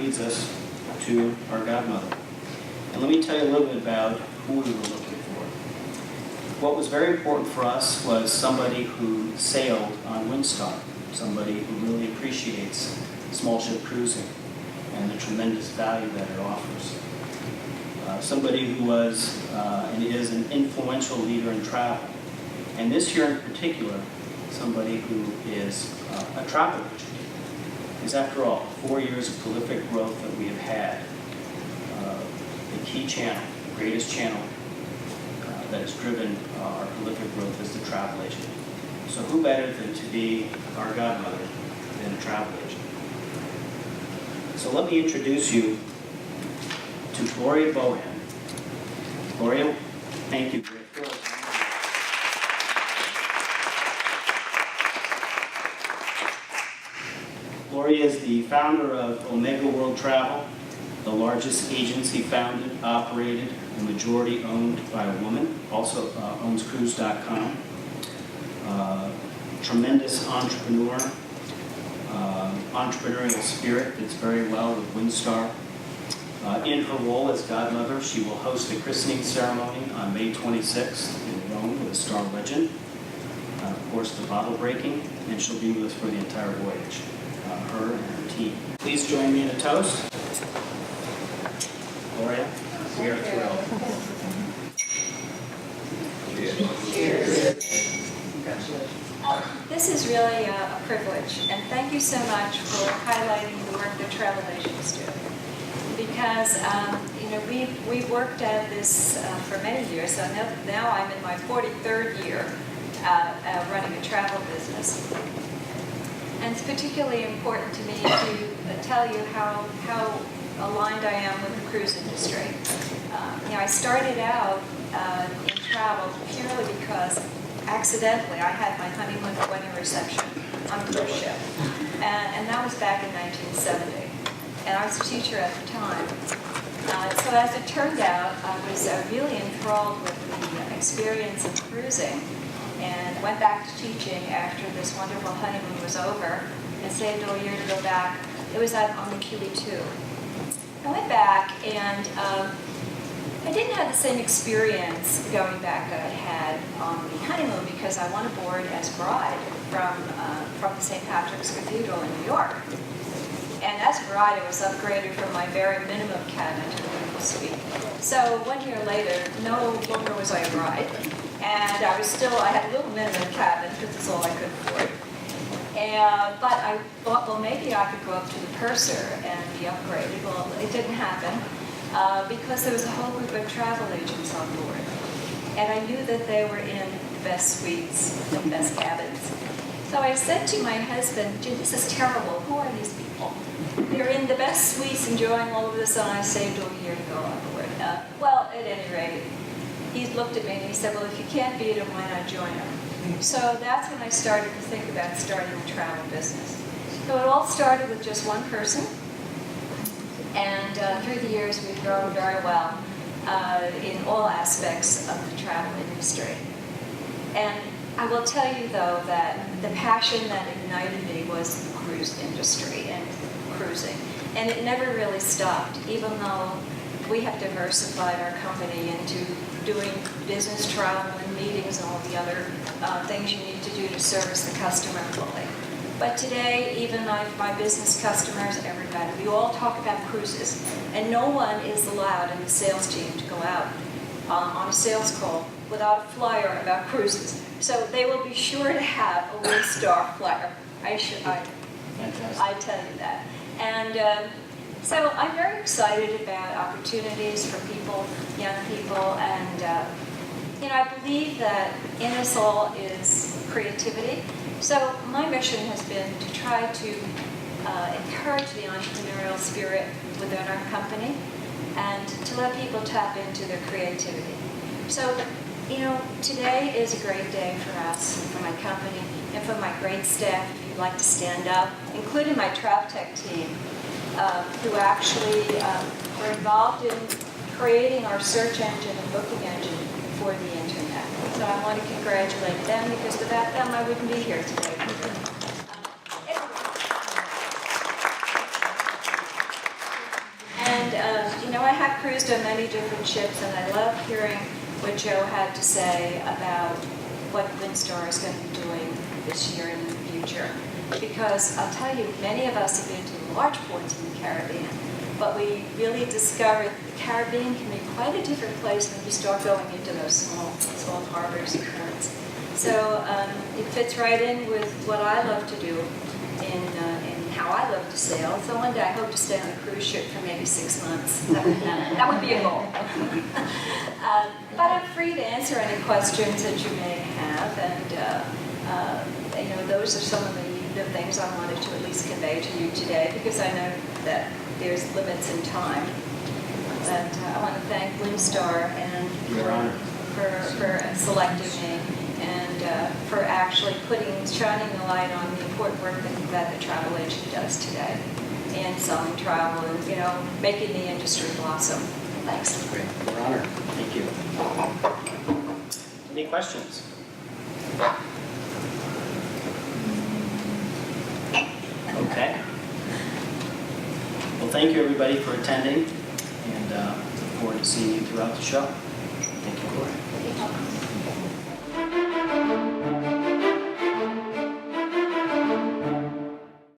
leads us to our godmother. And let me tell you a little bit about who we were looking for. What was very important for us was somebody who sailed on Windstar, somebody who really appreciates small ship cruising and the tremendous value that it offers. Somebody who was and is an influential leader in travel. And this year in particular, somebody who is a travel agent. Because after all, 4 years of prolific growth that we have had, the key channel, the greatest channel that has driven our prolific growth is the travel agent. So who better than to be our godmother than a travel agent? So let me introduce you to Gloria Bohan. Gloria, thank you. Gloria is the founder of Omega World Travel, the largest agency founded, operated, and majority owned by a woman. Also owns cruise.com. Tremendous entrepreneur, entrepreneurial spirit fits very well with Windstar. In her role as godmother, she will host a christening ceremony on May 26th in Rome with a star legend. Of course, the bottle breaking, and she'll be with us for the entire voyage, her and her team. Please join me in a toast. Gloria, we are thrilled. Cheers. This is really a privilege, and thank you so much for highlighting the work that travel agents do. Because we've worked at this for many years. So now I'm in my 43rd year running a travel business, and it's particularly important to me to tell you how aligned I am with the cruise industry. I started out in travel purely because accidentally I had my honeymoon wedding reception on a cruise ship, and that was back in 1970. And I was a teacher at the time. So as it turned out, I was really enthralled with the experience of cruising, and went back to teaching after this wonderful honeymoon was over, and saved all year to go back. It was on the QE2. I went back, and I didn't have the same experience going back that I had on the honeymoon, because I went aboard as bride from the St. Patrick's Cathedral in New York. And as bride, I was upgraded from my very minimum cabin to the medical suite. So 1 year later, no longer was I a bride, and I had a little minimum cabin because that's all I could afford. But I thought, well, maybe I could go up to the purser and be upgraded. Well, it didn't happen because there was a whole group of travel agents on board, and I knew that they were in the best suites, the best cabins. So I said to my husband, "Gee, this is terrible. Who are these people? They're in the best suites enjoying all of this, and I saved all year to go on board." Well, at any rate, he looked at me and he said, "Well, if you can't beat them, why not join them?" So that's when I started to think about starting a travel business. So it all started with just one person, and through the years we've grown very well in all aspects of the travel industry. And I will tell you, though, that the passion that ignited me was the cruise industry and cruising. And it never really stopped, even though we have diversified our company into doing business travel and meetings and all the other things you need to do to service the customer fully. But today, even my business customers, everybody, we all talk about cruises. And no one is allowed in the sales team to go out on a sales call without a flyer about cruises. So they will be sure to have a Windstar flyer. I tell you that. And so I'm very excited about opportunities for people, young people, and I believe that in us all is creativity. So my mission has been to try to encourage the entrepreneurial spirit within our company and to let people tap into their creativity. So, today is a great day for us, and for my company, and for my great staff, if you'd like to stand up, including my TravTech team, who actually were involved in creating our search engine and booking engine for the internet. So I want to congratulate them, because without them I wouldn't be here today. have cruised on many different ships, and I love hearing what Joe had to say about what Windstar is going to be doing this year and in the future. Because I'll tell you, many of us have been to large ports in the Caribbean, but we really discovered the Caribbean can be quite a different place when you start going into those small harbors and ports. So it fits right in with what I love to do in how I love to sail. So one day I hope to stay on a cruise ship for maybe 6 months. That would be a goal. But I'm free to answer any questions that you may have, and those are some of the things I wanted to at least convey to you today, because I know that there's limits in time. But I want to thank Windstar and for selecting me, and for actually shining the light on the important work that the travel agent does today, and selling travel, and making the industry blossom. Thanks. Great. Your Honor. Thank you. Any questions? Okay. Well, thank you everybody for attending, and look forward to seeing you throughout the show. Thank you, Gloria.